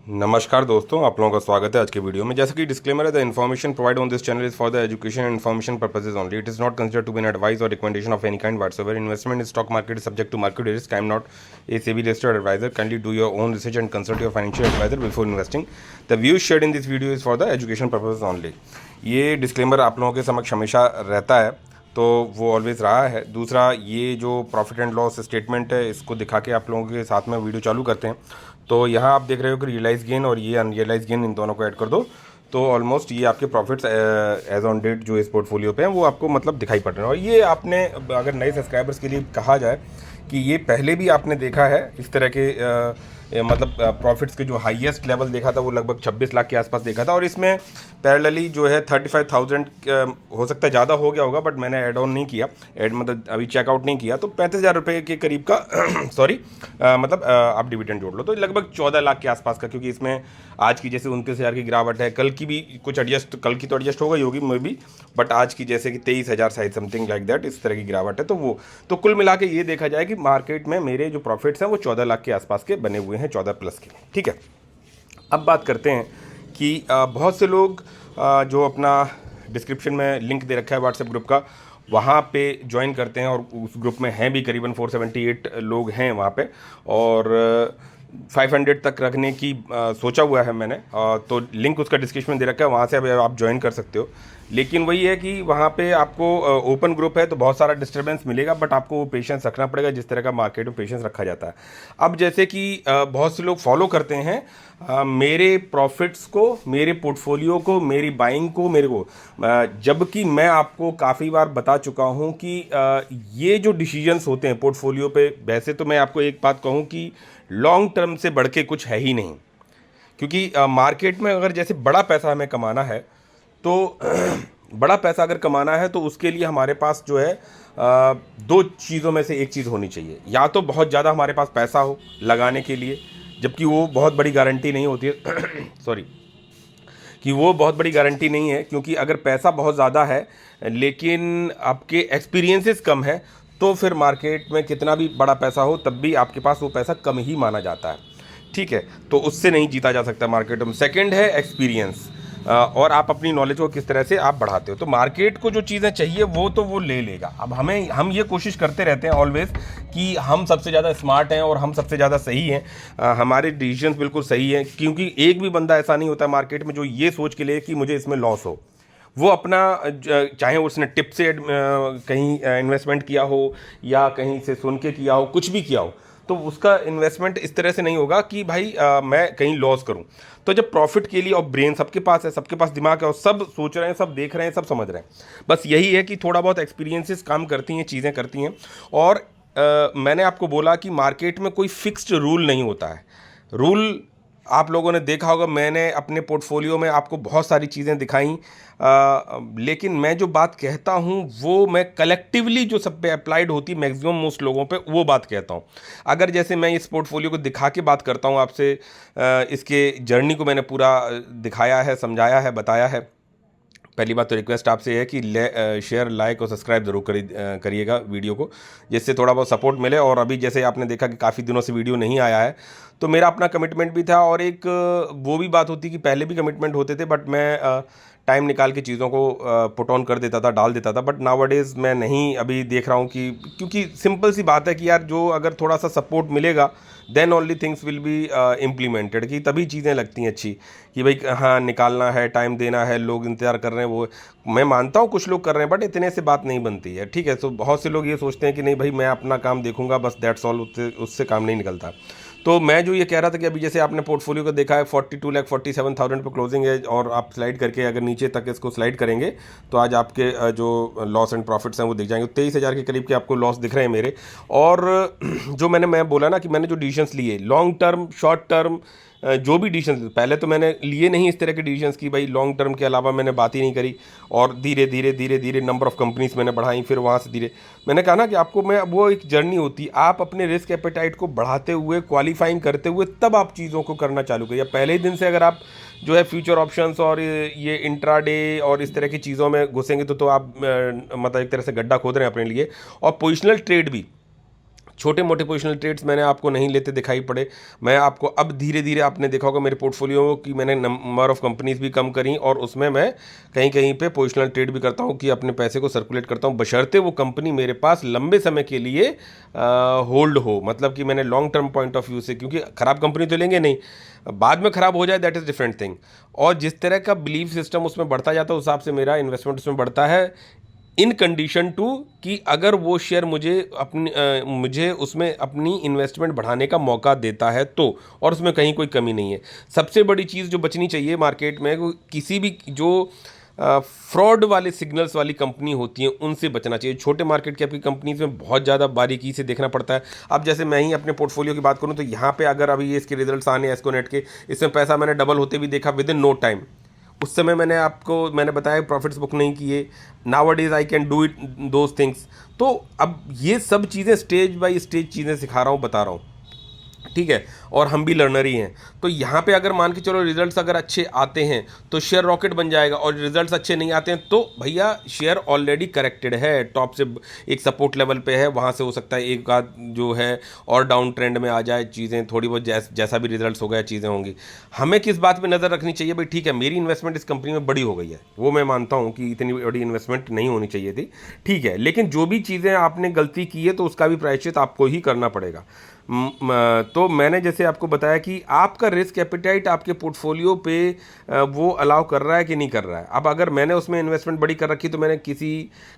नमस्कार दोस्तों, आप लोगों का स्वागत है आज के वीडियो में। जैसा कि डिस्क्लेमर है, the information provide on this channel is for the education and information purposes only. It is not considered to be an advice or recommendation of any kind whatsoever. Investment in stock market is subject to market risk. I am not a SEBI registered advisor. Kindly do your own research and consult your financial advisor before investing. The views shared in this video is for the education purposes only. ये disclaimer आप लोगों के समक्ष हमेशा रहता है, तो वो ऑलवेज रहा है। दूसरा, ये जो प्रॉफिट एंड लॉस स्टेटमेंट है, इसको दिखा के आप लोगों के साथ में वीडियो चालू करते हैं। तो यहाँ आप देख रहे हो कि रियलाइज गेन और ये अनरियलाइज गेन, इन दोनों को ऐड कर दो तो ऑलमोस्ट ये आपके प्रॉफिट्स एज ऑन डेट जो इस पोर्टफोलियो पे हैं वो आपको मतलब दिखाई पड़ रहे हैं। और ये आपने, अगर नए सब्सक्राइबर्स के लिए कहा जाए कि ये पहले भी आपने देखा है इस तरह के मतलब प्रॉफिट्स के जो हाईएस्ट लेवल देखा था वो लगभग 26 लाख के आसपास देखा था। और इसमें पैरेलली जो है 35,000 हो सकता है ज़्यादा हो गया होगा, बट मैंने ऐड ऑन नहीं किया, ऐड मतलब अभी चेकआउट नहीं किया। तो 35,000 रुपये के करीब का सॉरी मतलब आप डिविडेंड जोड़ लो तो लगभग 14 लाख के आसपास का, क्योंकि इसमें आज की जैसे 29,000 की गिरावट है, कल की भी कुछ एडजस्ट, कल की तो एडजस्ट हो गई होगी मे बी, बट आज की जैसे कि 23,000 शायद समथिंग लाइक दैट, इस तरह की गिरावट है। तो वो तो कुल मिला के ये देखा जाए कि मार्केट में मेरे जो प्रॉफिट्स हैं वो 14 लाख के आसपास के बने हुए हैं, 14 प्लस के। ठीक है, अब बात करते हैं कि बहुत से लोग जो अपना डिस्क्रिप्शन में लिंक दे रखा है व्हाट्सएप ग्रुप का, वहाँ पे ज्वाइन करते हैं और उस ग्रुप में हैं भी करीबन 478 लोग हैं वहाँ पे, और 500 तक रखने की सोचा हुआ है मैंने। तो लिंक उसका डिस्क्रिप्शन में दे रखा है, वहाँ से अब आप ज्वाइन कर सकते हो। लेकिन वही है कि वहाँ पे आपको ओपन ग्रुप है तो बहुत सारा डिस्टर्बेंस मिलेगा, बट आपको वो पेशेंस रखना पड़ेगा जिस तरह का मार्केट में पेशेंस रखा जाता है। अब जैसे कि बहुत से लोग फॉलो करते हैं मेरे प्रॉफिट्स को, मेरे पोर्टफोलियो को, मेरी बाइंग को, मेरे को, जबकि मैं आपको काफ़ी बार बता चुका हूँ कि ये जो डिसीजंस होते हैं पोर्टफोलियो पे, वैसे तो मैं आपको एक बात कहूँ कि लॉन्ग टर्म से बढ़ के कुछ है ही नहीं। क्योंकि मार्केट में अगर जैसे बड़ा पैसा हमें कमाना है तो बड़ा पैसा अगर कमाना है तो उसके लिए हमारे पास जो है दो चीज़ों में से एक चीज़ होनी चाहिए। या तो बहुत ज़्यादा हमारे पास पैसा हो लगाने के लिए, जबकि वो बहुत बड़ी गारंटी नहीं होती है सॉरी, कि वो बहुत बड़ी गारंटी नहीं है, क्योंकि अगर पैसा बहुत ज़्यादा है लेकिन आपके एक्सपीरियंसेस कम है तो फिर मार्केट में कितना भी बड़ा पैसा हो तब भी आपके पास वो पैसा कम ही माना जाता है। ठीक है, तो उससे नहीं जीता जा सकता मार्केट में। सेकंड है एक्सपीरियंस, और आप अपनी नॉलेज को किस तरह से आप बढ़ाते हो। तो मार्केट को जो चीज़ें चाहिए वो तो वो ले लेगा। अब हम ये कोशिश करते रहते हैं ऑलवेज कि हम सबसे ज़्यादा स्मार्ट हैं और हम सबसे ज़्यादा सही हैं, हमारे डिसीजंस बिल्कुल सही हैं, क्योंकि एक भी बंदा ऐसा नहीं होता मार्केट में जो ये सोच के ले कि मुझे इसमें लॉस हो। वो अपना चाहे उसने टिप से कहीं इन्वेस्टमेंट किया हो या कहीं से सुन के किया हो, कुछ भी किया हो, तो उसका इन्वेस्टमेंट इस तरह से नहीं होगा कि भाई मैं कहीं लॉस करूं। तो जब प्रॉफिट के लिए, और ब्रेन सबके पास है, सबके पास दिमाग है और सब सोच रहे हैं, सब देख रहे हैं, सब समझ रहे हैं, बस यही है कि थोड़ा बहुत एक्सपीरियंसेस काम करती हैं, चीज़ें करती हैं। और मैंने आपको बोला कि मार्केट में कोई फिक्स्ड रूल नहीं होता है। रूल आप लोगों ने देखा होगा, मैंने अपने पोर्टफोलियो में आपको बहुत सारी चीज़ें दिखाई, लेकिन मैं जो बात कहता हूँ वो मैं कलेक्टिवली जो सब पे अप्लाइड होती है मैक्सिमम मोस्ट लोगों पे, वो बात कहता हूँ। अगर जैसे मैं इस पोर्टफोलियो को दिखा के बात करता हूँ आपसे, इसके जर्नी को मैंने पूरा दिखाया है, समझाया है, बताया है। पहली बात तो रिक्वेस्ट आपसे है कि शेयर, लाइक और सब्सक्राइब जरूर करिएगा वीडियो को, जिससे थोड़ा बहुत सपोर्ट मिले। और अभी जैसे आपने देखा कि काफ़ी दिनों से वीडियो नहीं आया है, तो मेरा अपना कमिटमेंट भी था, और एक वो भी बात होती कि पहले भी कमिटमेंट होते थे, बट मैं टाइम निकाल के चीज़ों को पुट ऑन कर देता था, डाल देता था। बट नाउअडेज़ मैं नहीं अभी देख रहा हूँ कि, क्योंकि सिंपल सी बात है कि यार जो अगर थोड़ा सा सपोर्ट मिलेगा then only things will be implemented, कि तभी चीज़ें लगती हैं अच्छी, कि भाई हाँ निकालना है, टाइम देना है, लोग इंतज़ार कर रहे हैं। वो मैं मानता हूँ कुछ लोग कर रहे हैं, बट इतने से बात नहीं बनती है। ठीक है, तो बहुत से लोग ये सोचते हैं कि नहीं भाई मैं अपना काम देखूंगा बस, दैट्स ऑल, उससे काम नहीं निकलता। तो मैं जो ये कह रहा था कि अभी जैसे आपने पोर्टफोलियो को देखा है 42,47,000 पे क्लोजिंग है, और आप स्लाइड करके अगर नीचे तक इसको स्लाइड करेंगे तो आज आपके जो लॉस एंड प्रॉफिट्स हैं वो दिख जाएंगे। 23,000 के करीब के आपको लॉस दिख रहे हैं मेरे। और जो मैं बोला ना कि मैंने जो डिसीजंस लिए लॉन्ग टर्म, शॉर्ट टर्म, जो भी डिसीजंस, पहले तो मैंने लिए नहीं इस तरह के डिसीजंस की भाई लॉन्ग टर्म के अलावा मैंने बात ही नहीं करी। और धीरे धीरे धीरे धीरे नंबर ऑफ कंपनीज मैंने बढ़ाई, फिर वहाँ से धीरे मैंने कहा ना कि आपको मैं, वो एक जर्नी होती है, आप अपने रिस्क एपेटाइट को बढ़ाते हुए, क्वालिफाइंग करते हुए तब आप चीज़ों को करना चालू करिए। पहले ही दिन से अगर आप जो है फ्यूचर ऑप्शंस और ये इंट्राडे और इस तरह की चीज़ों में घुसेंगे तो आप मतलब एक तरह से गड्ढा खोद रहे हैं अपने लिए। और पोजिशनल ट्रेड भी, छोटे मोटे पोजिशनल ट्रेड्स मैंने आपको नहीं लेते दिखाई पड़े। मैं आपको अब धीरे धीरे आपने देखा होगा मेरे पोर्टफोलियो की मैंने नंबर ऑफ़ कंपनीज भी कम करी और उसमें मैं कहीं कहीं पे पोजिशनल ट्रेड भी करता हूँ कि अपने पैसे को सर्कुलेट करता हूँ, बशर्ते वो कंपनी मेरे पास लंबे समय के लिए होल्ड हो। मतलब कि मैंने long term point of view से, क्योंकि ख़राब कंपनी तो लेंगे नहीं, बाद में ख़राब हो जाए दैट इज़ डिफरेंट थिंग। और जिस तरह का बिलीफ सिस्टम उसमें बढ़ता जाता है उस हिसाब से मेरा इन्वेस्टमेंट उसमें बढ़ता है, इन कंडीशन टू कि अगर वो शेयर मुझे उसमें अपनी इन्वेस्टमेंट बढ़ाने का मौका देता है तो, और उसमें कहीं कोई कमी नहीं है। सबसे बड़ी चीज़ जो बचनी चाहिए मार्केट में, किसी भी जो फ्रॉड वाले सिग्नल्स वाली कंपनी होती हैं उनसे बचना चाहिए। छोटे मार्केट कैप की कंपनीज में बहुत ज़्यादा बारीकी से देखना पड़ता है। अब जैसे मैं ही अपने पोर्टफोलियो की बात करूं तो यहाँ पे अगर अभी ये इसके रिजल्ट्स आने एस्कोनेट के, इसमें पैसा मैंने डबल होते भी देखा विद इन नो टाइम। उस समय मैंने बताया प्रॉफिट्स बुक नहीं किए। Now days I can do it those things. तो अब ये सब चीज़ें स्टेज बाय स्टेज चीज़ें सिखा रहा हूँ, बता रहा हूँ, ठीक है। और हम भी लर्नर ही हैं। तो यहाँ पे अगर मान के चलो रिजल्ट्स अगर अच्छे आते हैं तो शेयर रॉकेट बन जाएगा, और रिजल्ट्स अच्छे नहीं आते हैं तो भैया शेयर ऑलरेडी करेक्टेड है, टॉप से एक सपोर्ट लेवल पे है, वहाँ से हो सकता है एक आध जो है और डाउन ट्रेंड में आ जाए चीज़ें, थोड़ी बहुत जैसा भी रिजल्ट्स हो गया चीज़ें होंगी। हमें किस बात पर नज़र रखनी चाहिए भाई, ठीक है मेरी इन्वेस्टमेंट इस कंपनी में बड़ी हो गई है, वो मैं मानता हूँ कि इतनी बड़ी इन्वेस्टमेंट नहीं होनी चाहिए थी, ठीक है, लेकिन जो भी चीज़ें आपने गलती की है तो उसका भी प्रायश्चित आपको ही करना पड़ेगा। तो मैंने जैसे आपको बताया कि आपका रिस्क एपिटाइट आपके पोर्टफोलियो पे वो अलाउ कर रहा है कि नहीं कर रहा है। अब अगर मैंने उसमें इन्वेस्टमेंट बड़ी कर रखी तो मैंने किसी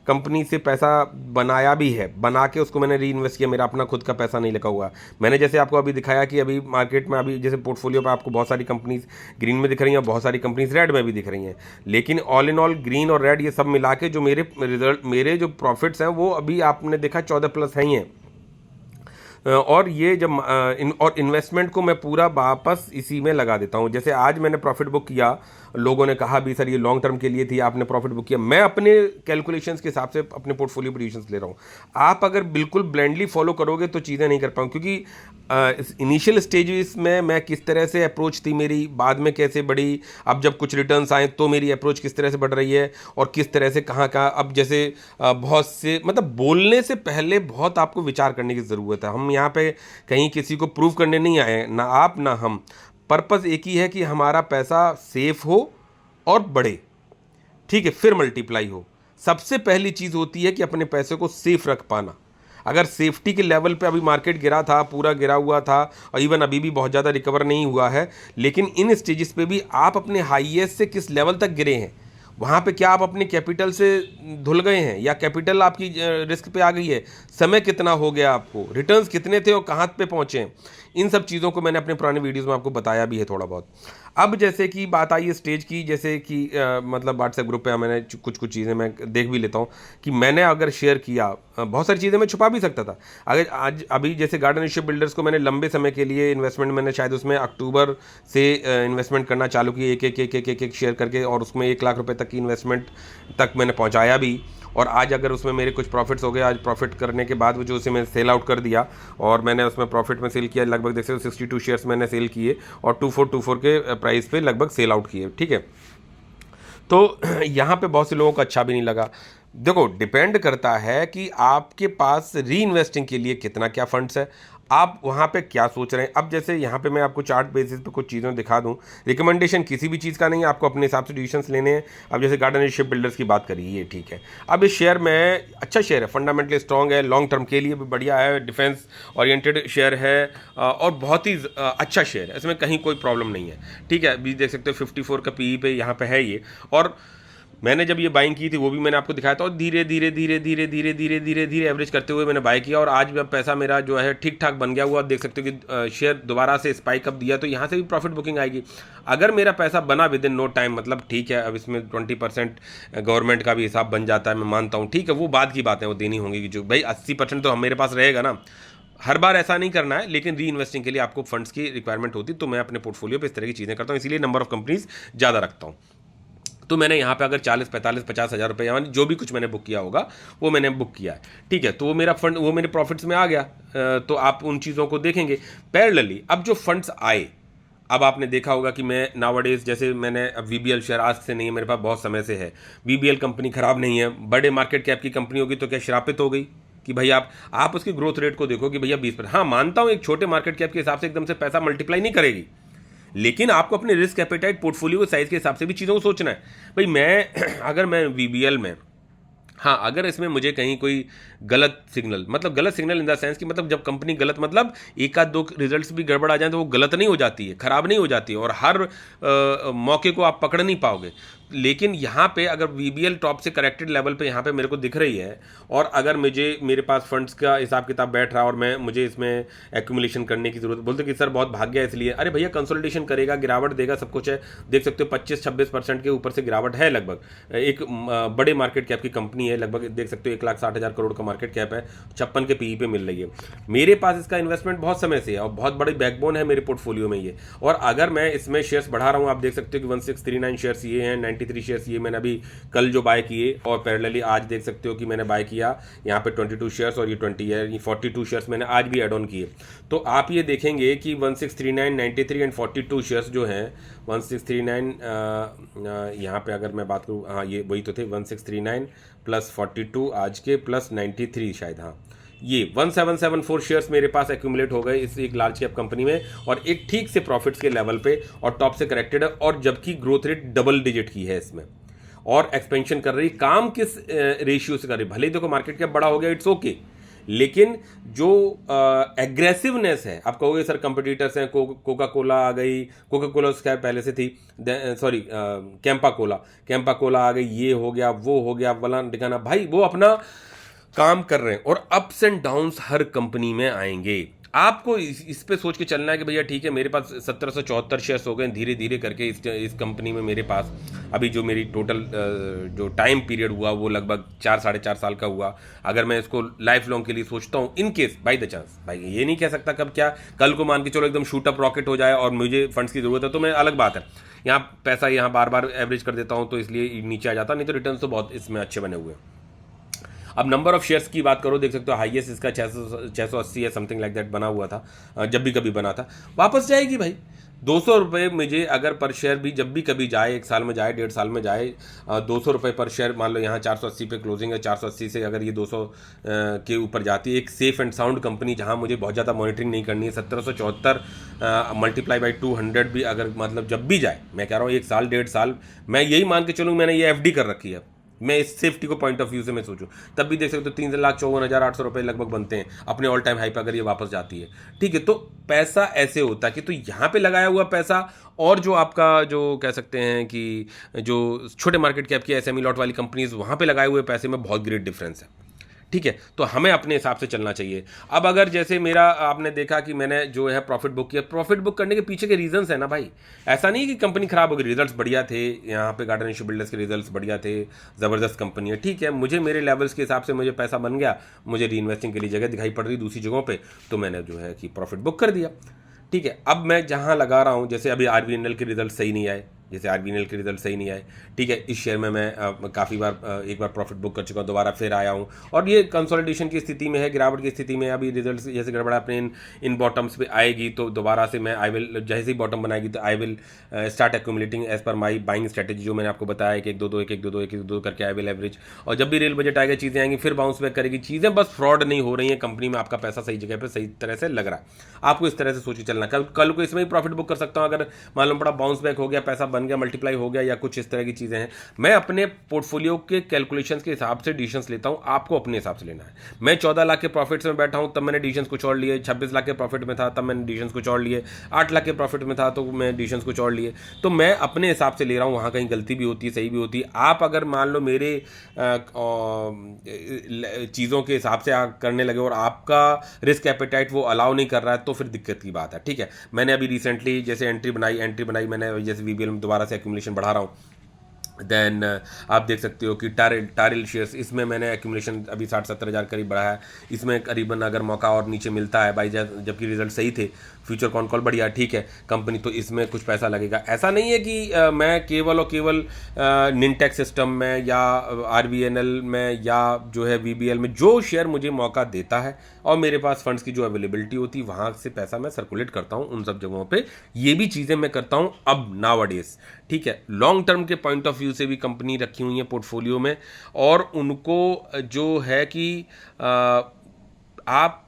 कंपनी से पैसा बनाया भी है, बना के उसको मैंने री इन्वेस्ट किया, मेरा अपना खुद का पैसा नहीं लगा हुआ। मैंने जैसे आपको अभी दिखाया कि अभी मार्केट में अभी जैसे पोर्टफोलियो पर आपको बहुत सारी कंपनीज ग्रीन में दिख रही हैं, बहुत सारी कंपनीज रेड में भी दिख रही हैं, लेकिन ऑल इन ऑल ग्रीन और रेड ये सब मिला के जो मेरे जो प्रॉफिट्स हैं वो अभी आपने देखा 14+ हैं ही हैं। और ये जब और इन्वेस्टमेंट को मैं पूरा वापस इसी में लगा देता हूँ। जैसे आज मैंने प्रॉफिट बुक किया, लोगों ने कहा भी सर ये लॉन्ग टर्म के लिए थी, आपने प्रॉफिट बुक किया, मैं अपने कैलकुलेशंस के हिसाब से अपने पोर्टफोलियो पोजीशंस ले रहा हूँ। आप अगर बिल्कुल ब्लाइंडली फॉलो करोगे तो चीज़ें नहीं कर पाऊँ, क्योंकि इनिशियल स्टेजेस में मैं किस तरह से अप्रोच थी मेरी, बाद में कैसे बढ़ी, अब जब कुछ रिटर्न्स आए तो मेरी अप्रोच किस तरह से बढ़ रही है, और किस तरह से कहाँ कहाँ। अब जैसे बहुत से मतलब बोलने से पहले बहुत आपको विचार करने की ज़रूरत है। हम यहाँ पे कहीं किसी को प्रूव करने नहीं आए, ना आप ना हम। पर्पस एक ही है कि हमारा पैसा सेफ हो और बढ़े, ठीक है, फिर मल्टीप्लाई हो। सबसे पहली चीज़ होती है कि अपने पैसे को सेफ रख पाना। अगर सेफ्टी के लेवल पे अभी मार्केट गिरा था, पूरा गिरा हुआ था, और इवन अभी भी बहुत ज़्यादा रिकवर नहीं हुआ है, लेकिन इन स्टेजेस पे भी आप अपने हाईएस्ट से किस लेवल तक गिरे हैं, वहाँ पे क्या आप अपने कैपिटल से धुल गए हैं या कैपिटल आपकी रिस्क पे आ गई है, समय कितना हो गया आपको, रिटर्न्स कितने थे और कहाँ पे पहुँचे हैं। इन सब चीज़ों को मैंने अपने पुराने वीडियोस में आपको बताया भी है थोड़ा बहुत। अब जैसे कि बात आई है स्टेज की, जैसे कि मतलब व्हाट्सएप ग्रुप पे मैंने कुछ चीज़ें मैं देख भी लेता हूँ कि मैंने अगर शेयर किया, बहुत सारी चीज़ें मैं छुपा भी सकता था। अगर आज अभी जैसे गार्डन शिप बिल्डर्स को मैंने लंबे समय के लिए इन्वेस्टमेंट, मैंने शायद उसमें अक्टूबर से इन्वेस्टमेंट करना चालू की, एक शेयर करके, और उसमें 1 लाख रुपए तक की इन्वेस्टमेंट तक मैंने पहुँचाया भी। और आज अगर उसमें मेरे कुछ प्रॉफिट्स हो गए, आज प्रॉफिट करने के बाद वो जो उसे मैं सेल आउट कर दिया, और मैंने उसमें प्रॉफिट में सेल किया, लगभग देख सकते हो 62 शेयर्स मैंने सेल किए और 2424 के प्राइस पे लगभग सेल आउट किए, ठीक है। तो यहाँ पे बहुत से लोगों को अच्छा भी नहीं लगा। देखो डिपेंड करता है कि आपके पास री इन्वेस्टिंग के लिए कितना क्या फंड्स है, आप वहाँ पे क्या सोच रहे हैं। अब जैसे यहाँ पे मैं आपको चार्ट बेसिस पे कुछ चीज़ें दिखा दूँ, रिकमेंडेशन किसी भी चीज़ का नहीं है, आपको अपने हिसाब से डिसीजंस लेने हैं। अब जैसे गार्डन शिप बिल्डर्स की बात करिए, ये ठीक है, अब इस शेयर में अच्छा शेयर है, फंडामेंटली स्ट्रॉन्ग है, लॉन्ग टर्म के लिए भी बढ़िया है, डिफेंस ओरिएंटेड शेयर है, और बहुत ही अच्छा शेयर है, इसमें कहीं कोई प्रॉब्लम नहीं है, ठीक है। अभी देख सकते हो 54 का पीई पे यहाँ पे है ये। और मैंने जब ये बाइंग की थी वो भी मैंने आपको दिखाया था, और धीरे धीरे धीरे धीरे धीरे धीरे धीरे धीरे एवरेज करते हुए मैंने बाय किया, और आज भी अब पैसा मेरा जो है ठीक ठाक बन गया हुआ। देख सकते हो कि शेयर दोबारा से स्पाइक अप दिया, तो यहाँ से भी प्रॉफिट बुकिंग आएगी। अगर मेरा पैसा बना विद इन नो टाइम, मतलब ठीक है, अब इसमें 20% गवर्नमेंट का भी हिसाब बन जाता है, मैं मानता हूँ, ठीक है, वो बाद की बात है, वो देनी होंगी कि जो भाई 80% तो मेरे पास रहेगा ना। हर बार ऐसा नहीं करना है, लेकिन री इन्वेस्टिंग के लिए आपको फंड्स की रिक्वायरमेंट होती है, तो मैं अपने पोर्टफोलियो पे इस तरह की चीज़ें करता हूँ, इसीलिए नंबर ऑफ कंपनीज ज़्यादा रखता हूँ। तो मैंने यहाँ पे अगर 40, 45, 50 हज़ार रुपये, यानी जो भी कुछ मैंने बुक किया होगा वो मैंने बुक किया है, ठीक है, तो वो मेरा फंड, वो मेरे प्रॉफिट्स में आ गया। तो आप उन चीज़ों को देखेंगे पैरेलली। अब जो फंड्स आए, अब आपने देखा होगा कि मैं नावडेज, जैसे मैंने अब वीबीएल शेयर आज से नहीं है, मेरे पास बहुत समय से है, वीबीएल कंपनी ख़राब नहीं है, बड़े मार्केट कैप की कंपनी होगी तो क्या श्रापित हो गई कि भाई आप उसकी ग्रोथ रेट को देखो कि भैया 20%। हाँ मानता हूँ एक छोटे मार्केट कैप के हिसाब से एकदम से पैसा मल्टीप्लाई नहीं करेगी, लेकिन आपको अपने रिस्क एपेटाइट पोर्टफोलियो साइज के हिसाब से भी चीज़ों को सोचना है। भाई मैं अगर मैं वीबीएल में, हाँ अगर इसमें मुझे कहीं कोई गलत सिग्नल, मतलब गलत सिग्नल इन द सेंस कि मतलब जब कंपनी गलत, मतलब एक आध दो रिजल्ट्स भी गड़बड़ आ जाए तो वो गलत नहीं हो जाती है, खराब नहीं हो जाती है, और हर मौके को आप पकड़ नहीं पाओगे। लेकिन यहाँ पे अगर वीबीएल टॉप से करेक्टेड लेवल पे यहाँ पे मेरे को दिख रही है, और अगर मेरे पास फंड्स का हिसाब किताब बैठ रहा है और मुझे इसमें एक्यूमुलेशन करने की जरूरत, बोलते कि सर बहुत भाग गया इसलिए, अरे भैया कंसोलिडेशन करेगा, गिरावट देगा, सब कुछ है, देख सकते हो 25-26% के ऊपर से गिरावट है लगभग। एक बड़े मार्केट कैप की कंपनी है, लगभग देख सकते हो 1,60,000 करोड़ का मार्केट कैप है, 56 के पीई पे मिल रही है। मेरे पास इसका इन्वेस्टमेंट बहुत समय से है और बहुत बड़ी बैकबोन है मेरे पोर्टफोलियो में ये। और अगर मैं इसमें शेयर्स बढ़ा रहा हूँ, आप देख सकते हो कि 1639 शेयर्स ये हैं, 93 शेयर्स ये मैंने अभी कल जो बाय किए, और पैरेलली आज देख सकते हो कि मैंने बाय किया यहाँ पे 22 शेयर्स, और ये 20 है, ये 42 शेयर्स मैंने आज भी एड ऑन किए। तो आप ये देखेंगे कि 1639, 93 एंड 42 शेयर्स जो हैं, 1639 यहाँ पे अगर मैं बात करूँ, हाँ ये वही तो थे, 1639 प्लस 42 आज के प्लस 93 शायद, हाँ ये 1774 शेयर्स मेरे पास एक्यूमुलेट हो गए इस एक लार्ज कैप कंपनी में, और एक ठीक से प्रॉफिट्स के लेवल पे, और टॉप से करेक्टेड है, और जबकि ग्रोथ रेट डबल डिजिट की है इसमें, और एक्सपेंशन कर रही। काम किस रेशियो से कर रही, भले ही देखो मार्केट कैप बड़ा हो गया, इट्स ओके, लेकिन जो एग्रेसिवनेस है, आप कहोगे सर कंपटीटर्स हैं, कोका कोला आ गई, कोका कोला उसका पहले से थी, सॉरी कैंपा कोला आ गई, ये हो गया वो हो गया, वाला दिखाना, भाई वो अपना काम कर रहे हैं, और ups and downs her company में आएंगे। आपको इस पे सोच के चलना है कि भैया ठीक है मेरे पास 1774 शेयर्स हो गए, धीरे धीरे करके इस कंपनी में मेरे पास अभी जो मेरी टोटल जो टाइम पीरियड हुआ वो लगभग 4-4.5 साल का हुआ। अगर मैं इसको लाइफ लॉन्ग के लिए सोचता हूँ, in case by the chance, भाई ये नहीं कह सकता कब क्या, कल को मान के चलो एकदम शूट अप रॉकेट हो जाए और मुझे फंड्स की जरूरत है, तो मैं अलग बात है, यहाँ पैसा यहाँ बार बार एवरेज कर देता हूँ तो इसलिए नीचे आ जाता, नहीं तो रिटर्न तो बहुत इसमें अच्छे बने हुए हैं। अब नंबर ऑफ शेयर्स की बात करो, देख सकते हो हाईएस्ट इसका 680 है, समथिंग लाइक दैट बना हुआ था, जब भी कभी बना था। वापस जाएगी भाई, 200 रुपये मुझे अगर पर शेयर भी जब भी कभी जाए, 1 साल में जाए, 1.5 साल में जाए, 200 रुपये पर शेयर, मान लो यहाँ 480 पे क्लोजिंग है, 480 से अगर ये 200 के ऊपर जाती है, एक सेफ एंड साउंड कंपनी जहाँ मुझे बहुत ज़्यादा मॉनिटरिंग नहीं करनी है, 1774 मल्टीप्लाई बाई 200 भी अगर मतलब जब भी जाए, मैं कह रहा हूँ 1 साल 1.5 साल, मैं यही मान के चलूँ मैंने ये एफडी कर रखी है, मैं इस सेफ्टी को पॉइंट ऑफ व्यू से मैं सोचूं, तब भी देख सकते हो 3,54,800 रुपये लगभग बनते हैं अपने ऑल टाइम हाई पे अगर ये वापस जाती है। ठीक है, तो पैसा ऐसे होता है कि तो यहाँ पे लगाया हुआ पैसा और जो आपका जो कह सकते हैं कि जो छोटे मार्केट कैप की एसएमई लॉट वाली कंपनीज वहाँ पे लगाए हुए पैसे में बहुत ग्रेट डिफरेंस है। ठीक है, तो हमें अपने हिसाब से चलना चाहिए। अब अगर जैसे मेरा आपने देखा कि मैंने जो है प्रॉफिट बुक किया, प्रॉफिट बुक करने के पीछे के रीजंस है ना भाई, ऐसा नहीं कि कंपनी खराब हो गई, रिजल्ट्स बढ़िया थे, यहाँ पे गार्डन इशू बिल्डर्स के रिजल्ट्स बढ़िया थे, ज़बरदस्त कंपनी है, ठीक है, मुझे मेरे लेवल्स के हिसाब से मुझे पैसा बन गया, मुझे री इन्वेस्टिंग के लिए जगह दिखाई पड़ रही दूसरी जगहों पर, तो मैंने जो है कि प्रॉफिट बुक कर दिया। ठीक है, अब मैं जहाँ लगा रहा हूँ, जैसे अभी आरबीएनएल के रिजल्ट सही नहीं आए, ठीक है, इस शेयर में मैं काफ़ी बार एक बार प्रॉफिट बुक कर चुका हूँ, दोबारा फिर आया हूँ, और ये कंसोलिडेशन की स्थिति में है, गिरावट की स्थिति में, अभी रिजल्ट जैसे गड़बड़ा अपने इन बॉटम्स पे आएगी तो दोबारा से मैं आई विल, जैसे ही बॉटम बनाएगी तो I will start accumulating as per my buying strategy, जो मैंने आपको बताया कि 1-2-2 करके आई विल एवरेज, और जब भी रेल बजट आएगा चीज़ें आएंगी, फिर बाउंस बैक करेगी चीज़ें, बस फ्रॉड नहीं हो रही है कंपनी में, आपका पैसा सही जगह पर सही तरह से लग रहा है, आपको इस तरह से सोच के चलना। कल को इसमें ही प्रॉफिट बुक कर सकता हूँ, अगर मालूम पड़ा बाउंस बैक हो गया, पैसा बन गया, मल्टीप्लाई हो गया, या कुछ इस तरह की चीजें हैं। मैं अपने पोर्टफोलियो के कैलकुलेशंस के हिसाब से डिसीजंस लेता हूं, आपको अपने हिसाब से लेना है। मैं 14 लाख के प्रॉफिट्स में बैठा हूं तब मैंने डिसीजंस कुछ और लिए, 26 लाख के प्रॉफिट में था तब मैंने डिसीजंस कुछ और लिए, 8 लाख के प्रॉफिट में था तो मैं डिसीजंस कुछ और लिए, तो मैं अपने हिसाब से ले रहा हूं, वहां कहीं गलती भी होती है, सही भी होती है। आप अगर मान लो मेरे चीज़ों के हिसाब से करने लगे और आपका रिस्क एपेटाइट वो अलाउ नहीं कर रहा है तो फिर दिक्कत की बात है। ठीक है, मैंने अभी रिसेंटली जैसे एंट्री बनाई मैंने, जैसे वीबीएल में दोबारा से एक्यूमुलेशन बढ़ा रहा हूँ, देन आप देख सकते हो कि टारिल शेयर्स, इसमें मैंने एक्यूमुलेशन अभी 60-70 हज़ार करीब बढ़ा है, इसमें करीबन अगर मौका और नीचे मिलता है भाई, जबकि रिजल्ट सही थे, फ्यूचर कॉन कॉल बढ़िया, ठीक है कंपनी, तो इसमें कुछ पैसा लगेगा। ऐसा नहीं है कि मैं केवल और केवल निनटेक सिस्टम में या आरबीएनएल में या जो है वीबीएल में जो शेयर मुझे मौका देता है और मेरे पास फंड्स की जो अवेलेबिलिटी होती है वहाँ से पैसा मैं सर्कुलेट करता हूँ उन सब जगहों पे, ये भी चीज़ें मैं करता हूँ अब नाउअडेज। ठीक है, लॉन्ग टर्म के पॉइंट ऑफ व्यू से भी कंपनी रखी हुई है पोर्टफोलियो में, और उनको जो है कि आप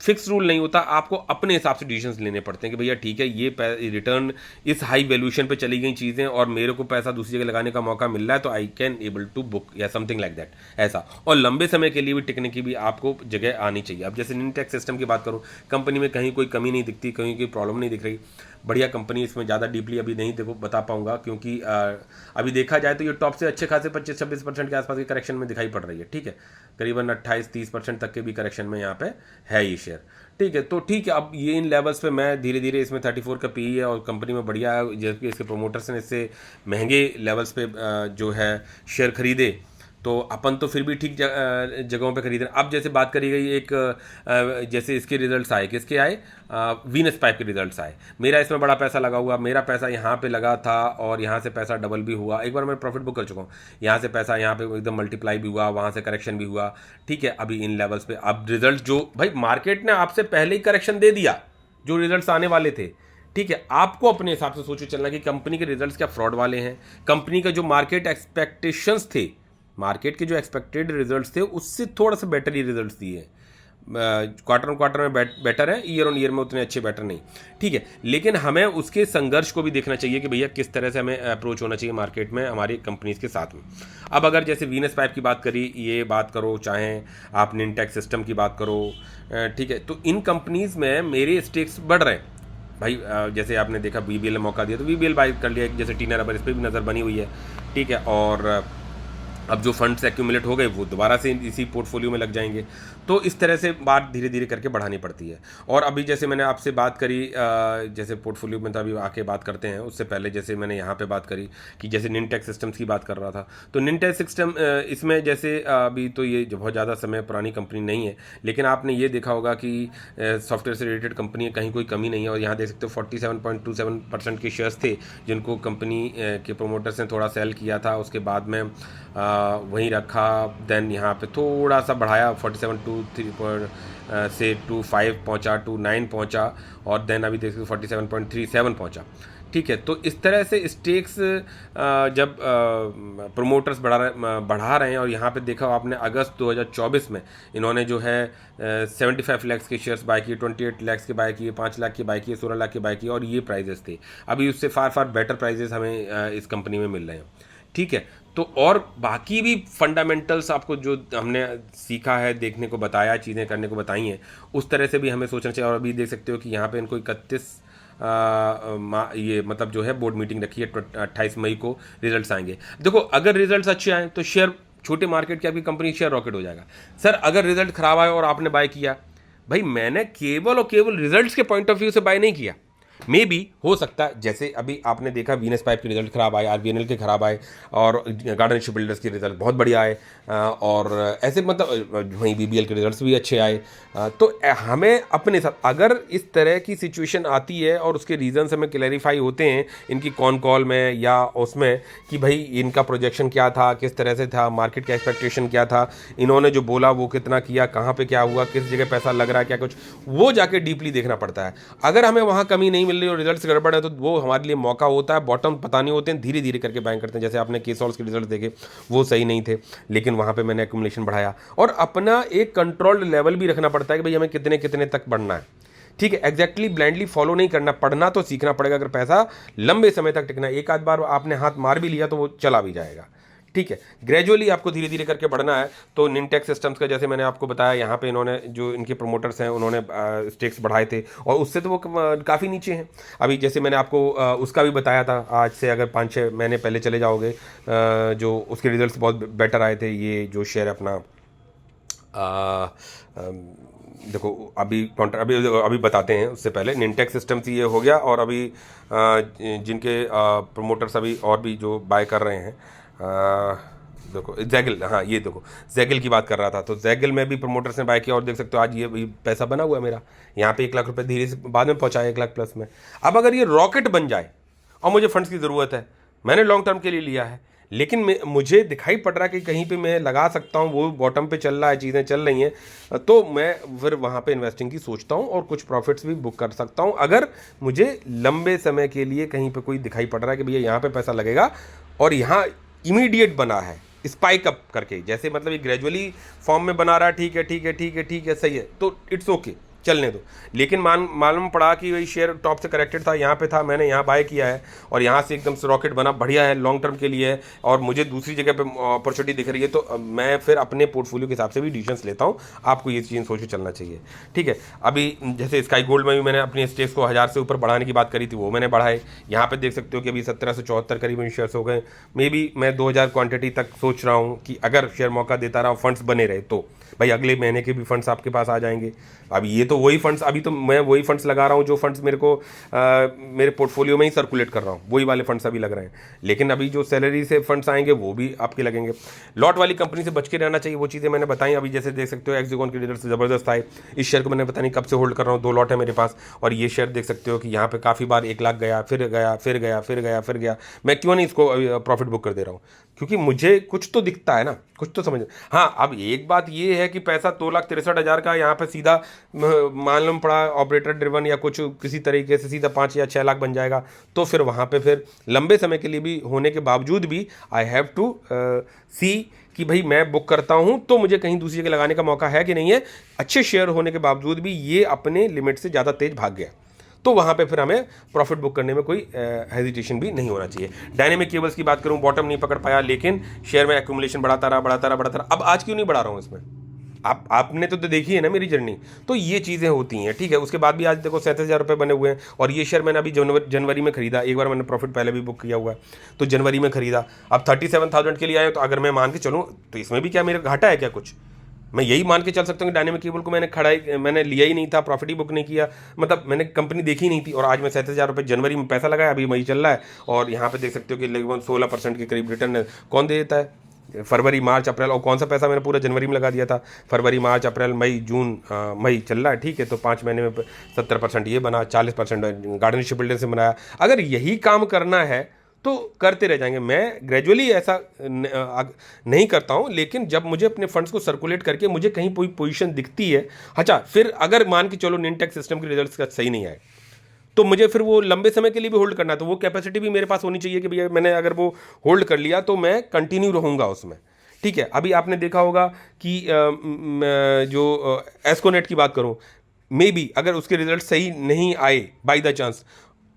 फिक्स रूल नहीं होता, आपको अपने हिसाब से डिसीजंस लेने पड़ते हैं कि भैया ठीक है ये रिटर्न इस हाई वैल्यूएशन पे चली गई चीज़ें और मेरे को पैसा दूसरी जगह लगाने का मौका मिल रहा है, तो I can able to book या समथिंग लाइक दैट ऐसा। और लंबे समय के लिए भी टिकने की भी आपको जगह आनी चाहिए। अब जैसे निनटेक सिस्टम की बात करूँ, कंपनी में कहीं कोई कमी नहीं दिखती, कहीं कोई प्रॉब्लम नहीं दिख रही, बढ़िया कंपनी। इसमें ज़्यादा डीपली अभी नहीं देखो बता पाऊंगा, क्योंकि अभी देखा जाए तो ये टॉप से अच्छे खासे 25-26% के आसपास के करेक्शन में दिखाई पड़ रही है। ठीक है, करीबन 28-30% तक के भी करेक्शन में यहाँ पे है ये शेयर। ठीक है, तो ठीक है, अब ये इन लेवल्स पे मैं धीरे धीरे, इसमें 34 का पी है और कंपनी में बढ़िया है, जबकि इसके प्रोमोटर्स ने इससे महंगे लेवल्स पे जो है शेयर खरीदे, तो अपन तो फिर भी ठीक जगहों पे खरीदे। अब जैसे बात करी गई एक जैसे इसके रिजल्ट्स आए, किसके आए, वीनस पाइप के रिजल्ट्स आए। मेरा इसमें बड़ा पैसा लगा हुआ, मेरा पैसा यहाँ पे लगा था और यहाँ से पैसा डबल भी हुआ। एक बार मैं प्रॉफिट बुक कर चुका हूँ, यहाँ से पैसा यहाँ पे एकदम मल्टीप्लाई भी हुआ, वहाँ से करेक्शन भी हुआ। ठीक है, अभी इन लेवल्स पे अब रिजल्ट जो भाई मार्केट ने आपसे पहले ही करेक्शन दे दिया, जो रिजल्ट्स आने वाले थे। ठीक है, आपको अपने हिसाब से सोचो चलना कि कंपनी के रिजल्ट्स क्या फ्रॉड वाले हैं, कंपनी का जो मार्केट एक्सपेक्टेशंस थे, मार्केट के जो एक्सपेक्टेड रिजल्ट्स थे उससे थोड़ा सा बेटर ही रिजल्ट्स दिए। क्वार्टर ऑन क्वार्टर में बेटर है, ईयर ऑन ईयर में उतने अच्छे बेटर नहीं। ठीक है, लेकिन हमें उसके संघर्ष को भी देखना चाहिए कि भैया किस तरह से हमें अप्रोच होना चाहिए मार्केट में हमारी कंपनीज के साथ में। अब अगर जैसे वीनस पाइप की बात करी, ये बात करो, चाहे आप निनटेक सिस्टम की बात करो, ठीक है, तो इन कंपनीज में मेरे स्टेक्स बढ़ रहे हैं भाई। जैसे आपने देखा वीबीएल ने मौका दिया तो वीबीएल बाय कर लिया, जैसे टीना रबर, इस पर भी नज़र बनी हुई है। ठीक है, और अब जो फंड्स एक्यूमुलेट हो गए वो दोबारा से इसी पोर्टफोलियो में लग जाएंगे। तो इस तरह से बात धीरे धीरे करके बढ़ानी पड़ती है। और अभी जैसे मैंने आपसे बात करी, जैसे पोर्टफोलियो में तो अभी आके बात करते हैं, उससे पहले जैसे मैंने यहाँ पे बात करी कि जैसे निनटेक सिस्टम्स की बात कर रहा था, तो निनटेक सिस्टम इसमें जैसे अभी तो ये बहुत ज़्यादा समय पुरानी कंपनी नहीं है, लेकिन आपने ये देखा होगा कि सॉफ्टवेयर से रिलेटेड कंपनी कहीं कोई कमी नहीं है। और यहाँ देख सकते हो 47.27% के शेयर्स थे जिनको कंपनी के प्रोमोटर्स ने थोड़ा सेल किया था, उसके बाद में वहीं रखा, देन यहाँ पे थोड़ा सा बढ़ाया 47.23 से 25 पहुँचा, 29 पहुँचा, और देन अभी देखिए 47.37 पहुँचा। ठीक है, तो इस तरह से स्टेक्स जब प्रोमोटर्स बढ़ा रहे हैं, और यहाँ पे देखा आपने अगस्त 2024 में इन्होंने जो है 75 लाख के शेयर्स बाय किए, 28 लाख के बाय किए, 5 लाख के बाय किए, 16 लाख के बाय किए, और ये प्राइजेस थे। अभी उससे फार बेटर प्राइजेस हमें इस कंपनी में मिल रहे हैं। ठीक है, तो और बाकी भी फंडामेंटल्स आपको जो हमने सीखा है, देखने को बताया, चीज़ें करने को बताई हैं, उस तरह से भी हमें सोचना चाहिए। और अभी देख सकते हो कि यहाँ पे इनको 31 ये मतलब जो है बोर्ड मीटिंग रखी है, 28 मई को रिजल्ट्स आएंगे। देखो, अगर रिजल्ट्स अच्छे आए तो शेयर, छोटे मार्केट की आपकी कंपनी शेयर रॉकेट हो जाएगा। सर अगर रिजल्ट खराब आए और आपने बाय किया, भाई मैंने केवल और केवल रिजल्ट्स के पॉइंट ऑफ व्यू से बाय नहीं किया, मे भी हो सकता है जैसे अभी आपने देखा वीनस पाइप के रिजल्ट खराब आए, आरबीएनएल के खराब आए, और गार्डन शिप बिल्डर्स के रिजल्ट बहुत बढ़िया आए, और ऐसे मतलब वहीं बीबीएल के रिजल्ट्स भी अच्छे आए। तो हमें अपने साथ अगर इस तरह की सिचुएशन आती है और उसके रीजंस हमें क्लैरिफाई होते हैं इनकी कॉन कॉल में या उसमें कि भाई इनका प्रोजेक्शन क्या था, किस तरह से था, मार्केट का एक्सपेक्टेशन क्या था, इन्होंने जो बोला वो कितना किया, कहाँ पे क्या हुआ, किस जगह पैसा लग रहा है, क्या कुछ, वो जाके डीपली देखना पड़ता है। अगर हमें वहाँ कमी नहीं मिल रही और रिजल्ट्स गड़बड़ है तो वो हमारे लिए मौका होता है, बॉटम पता नहीं होते हैं, धीरे धीरे करके बाइंग करते हैं। जैसे आपने केसॉल्स के रिजल्ट देखे, वो सही नहीं थे, लेकिन वहाँ पे मैंने एक्यूमुलेशन बढ़ाया। और अपना एक कंट्रोल्ड लेवल भी रखना पड़ता है कि भाई हमें कितने कितने तक बढ़ना है। ठीक है, एग्जैक्टली ब्लाइंडली फॉलो नहीं करना, पढ़ना तो सीखना पड़ेगा अगर पैसा लंबे समय तक टिकना। एक आध बार आपने हाथ मार भी लिया तो वो चला भी जाएगा। ठीक है, ग्रेजुअली आपको धीरे धीरे करके बढ़ना है। तो निनटेक सिस्टम्स का जैसे मैंने आपको बताया, यहाँ पे इन्होंने जो इनके प्रोमोटर्स हैं उन्होंने स्टेक्स बढ़ाए थे, और उससे तो वो काफ़ी नीचे हैं। अभी जैसे मैंने आपको उसका भी बताया था, आज से अगर 5-6 महीने पहले चले जाओगे, जो उसके रिजल्ट्स बहुत बेटर आए थे। ये जो शेयर अपना देखो अभी बताते हैं, उससे पहले निनटेक सिस्टम्स ये हो गया, और अभी जिनके प्रोमोटर्स अभी और भी जो बाय कर रहे हैं, देखो जैगल, हाँ ये देखो जैगल की बात कर रहा था, तो जैगल में भी प्रोमोटर्स ने बाय किया, और देख सकते हो आज ये पैसा बना हुआ है मेरा, यहाँ पे 1 लाख रुपए धीरे से बाद में पहुँचाया 1 लाख प्लस में। अब अगर ये रॉकेट बन जाए और मुझे फंड्स की ज़रूरत है, मैंने लॉन्ग टर्म के लिए लिया है, लेकिन मुझे दिखाई पड़ रहा है कि कहीं पे मैं लगा सकता हूँ, वो बॉटम पे चल रहा है, चीज़ें चल रही हैं, तो मैं फिर वहाँ पे इन्वेस्टिंग की सोचता हूँ और कुछ प्रॉफिट्स भी बुक कर सकता हूँ, अगर मुझे लंबे समय के लिए कहीं पे कोई दिखाई पड़ रहा है कि भैया यहाँ पे पैसा लगेगा और यहाँ इमीडिएट बना है, स्पाइक अप करके, जैसे मतलब ये ग्रेजुअली फॉर्म में बना रहा है, ठीक है ठीक है ठीक है ठीक है, सही है, तो इट्स ओके, चलने दो। लेकिन मालूम पड़ा कि वही शेयर टॉप से करेक्टेड था, यहाँ पे था, मैंने यहाँ बाय किया है और यहाँ से एकदम से रॉकेट बना, बढ़िया है, लॉन्ग टर्म के लिए है और मुझे दूसरी जगह पे अपॉर्चुनिटी दिख रही है, तो मैं फिर अपने पोर्टफोलियो के हिसाब से भी डिसीजंस लेता हूँ। आपको ये चीज़ सोच के चलना चाहिए, ठीक है। अभी जैसे स्काई गोल्ड में भी मैंने अपनी स्टेक्स को 1000 से ऊपर बढ़ाने की बात करी थी, वो मैंने बढ़ाए। यहाँ पे देख सकते हो कि अभी 1774 करीबन शेयर्स हो गए। मे बी मैं 2000 क्वांटिटी तक सोच रहा हूँ कि अगर शेयर मौका देता रहा, फंड्स बने रहे, तो भाई अगले महीने के भी फंड्स आपके पास आ जाएंगे। अब ये तो वही फंड्स, अभी तो मैं वही फंड्स लगा रहा हूँ जो फंड्स मेरे को मेरे पोर्टफोलियो में ही सर्कुलेट कर रहा हूँ, वही वाले फंड्स अभी लग रहे हैं। लेकिन अभी जो सैलरी से फंड्स आएंगे वो भी आपके लगेंगे। लॉट वाली कंपनी से बच के रहना चाहिए, वो चीज़ें मैंने बताई। अभी जैसे देख सकते हो एक्सिकॉन के रिजल्ट ज़बरदस्त आए, इस शेयर को मैंने पता नहीं कब से होल्ड कर रहा हूँ, 2 लॉट है मेरे पास। और ये शेयर देख सकते हो कि यहाँ पे काफ़ी बार 1 लाख गया, फिर गया, फिर गया, फिर गया, फिर गया। मैं क्यों नहीं इसको प्रॉफिट बुक कर दे रहा हूँ? क्योंकि मुझे कुछ तो दिखता है ना, कुछ तो समझ। हाँ, अब एक बात ये है कि पैसा 2,63,000 का यहाँ पे सीधा मालूम पड़ा ऑपरेटर ड्रिवन या कुछ किसी तरीके से सीधा 5 या 6 लाख बन जाएगा, तो फिर वहाँ पे फिर लंबे समय के लिए भी होने के बावजूद भी आई हैव टू सी कि भाई मैं बुक करता हूँ तो मुझे कहीं दूसरी जगह लगाने का मौका है कि नहीं है। अच्छे शेयर होने के बावजूद भी ये अपने लिमिट से ज़्यादा तेज भाग गया, तो वहाँ पे फिर हमें प्रॉफिट बुक करने में कोई हेजिटेशन भी नहीं होना चाहिए। डायनेमिक केबल्स की बात करूँ, बॉटम नहीं पकड़ पाया, लेकिन शेयर में एक्यूमुलेशन बढ़ाता रहा बढ़ाता रहा बढ़ाता रहा। अब आज क्यों नहीं बढ़ा रहा हूँ इसमें? आपने तो देखी है ना मेरी जर्नी, तो ये चीज़ें होती हैं, ठीक है। उसके बाद भी आज देखो 37,000 रुपये बने हुए हैं और ये शेयर मैंने अभी जनवरी में खरीदा। एक बार मैंने प्रॉफिट पहले भी बुक किया हुआ है, तो जनवरी में खरीदा। अब 37,000 के लिए आए, तो अगर मैं मान के चलूँ तो इसमें भी क्या मेरा घाटा है क्या कुछ? मैं यही मान के चल सकता हूँ कि डायनेमिक केबल को मैंने लिया ही नहीं था, प्रॉफिट ही बुक नहीं किया, मतलब मैंने कंपनी देखी नहीं थी। और आज मैं 37,000 रुपये जनवरी में पैसा लगाया, अभी मई चल रहा है और यहाँ पे देख सकते हो कि लगभग 16% के करीब रिटर्न कौन दे देता है? फरवरी, मार्च, अप्रैल। और कौन सा पैसा मैंने पूरा जनवरी में लगा दिया था? फरवरी, मार्च, अप्रैल, मई, जून, मई चल रहा है, ठीक है। तो 5 महीने में 70% ये बना, 40% गार्डन शिपबिल्डर से बनाया। अगर यही काम करना है तो करते रह जाएंगे। मैं ग्रेजुअली ऐसा नहीं करता हूं, लेकिन जब मुझे अपने फंड्स को सर्कुलेट करके मुझे कहीं कोई पोजीशन दिखती है, अच्छा, फिर अगर मान के चलो निनटेक सिस्टम के रिजल्ट्स का सही नहीं आए, तो मुझे फिर वो लंबे समय के लिए भी होल्ड करना है, तो वो कैपेसिटी भी मेरे पास होनी चाहिए कि भैया मैंने अगर वो होल्ड कर लिया तो मैं कंटिन्यू रहूँगा उसमें, ठीक है। अभी आपने देखा होगा कि जो एस्कोनेट की बात करूँ, मे बी अगर उसके रिजल्ट सही नहीं आए बाय द चांस,